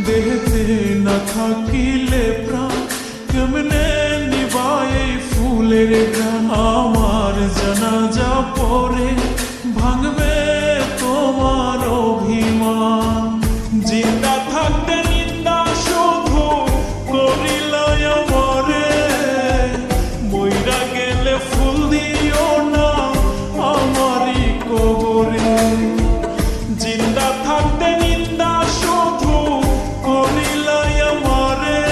দেহতে না থাকিলে প্রাণ কেমনে নিবায় ফুলের গান। আমার জানাজা পরে ভাঙবে তোমার অভিমান। জিন্দা থাকতে নিন্দা শুধু করিলে আমারে, মইরা গেলে ফুল দিও না আমারই কবরে। জিন্দা থাকতে নিন্দা শুধু করিলে আমারে,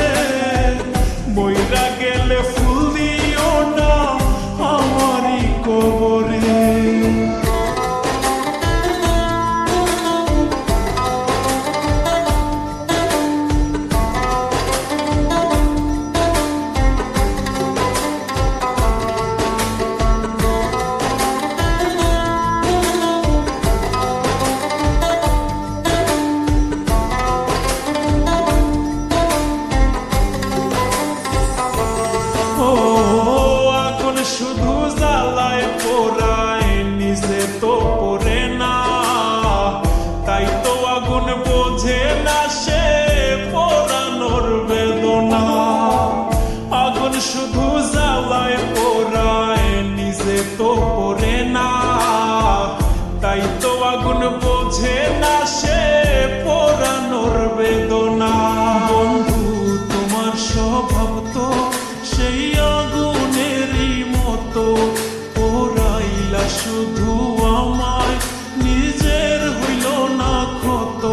মইরা গেলে ফুল দিও না আমারই কবরে। শুধু জ্বালায় পোড়ায় নিজে তো পড়ে না, তাই তো আগুন বোঝে না সে পোড়ানোর বেদনা। আগুন শুধু জ্বালায় পোড়ায় নিজে তো পড়ে না, তাই তো আগুন বোঝে না সে পোড়ানোর বেদনা। বন্ধু তোমার স্বভাব তো সেই আগুনেরই মতো, পোড়াইলা শুধু আমায় নিজের হইল না ক্ষত।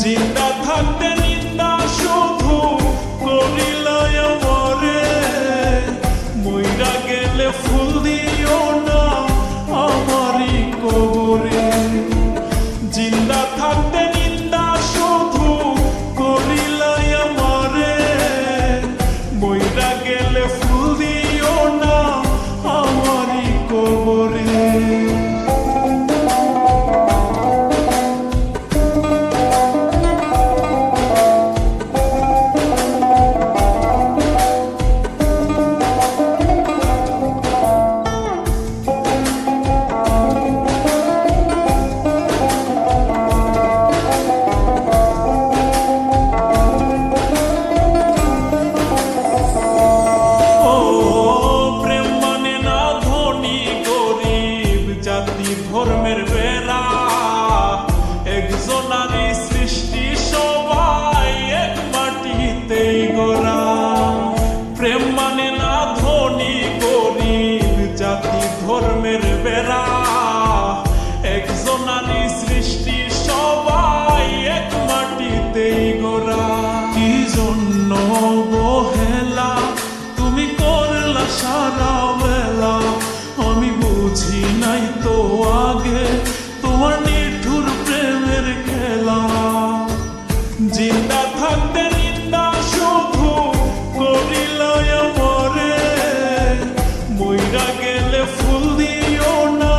জিন্দা থাকতে নিন্দা শুধু করিলা আমারে, মইরা গেলে ফুল দিও না আমারই কবরে। জিন্দা থাকতে নিন্দা শুধু করিলা আমারে, মইরা গেলে ফুল দিও না আমারই কবরে। ধর্মের বেড়া একজনারই সৃষ্টি, সবাই এক মাটিতেই গড়া। প্রেম মানে না ধনী গরিব জাতি ধর্মের বেড়া, একজনারই সৃষ্টি সবাই এক মাটিতেই গড়া। কি জন্য অবহেলা তুমি করলা সারা বেলা, আমি বুঝি নাই তো আগে তোমার নিঠুর প্রেমের খেলা। জিন্দা থাকতে নিন্দা শুধু করিলা আমারে, মইরা গেলে ফুল দিও না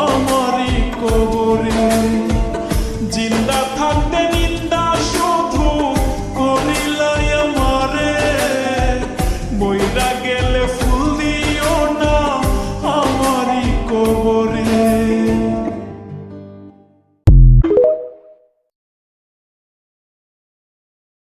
আমারই কবরে। জিন্দা থাকতে নিন্দা শুধু করিলা আমারে, মইরা গেলে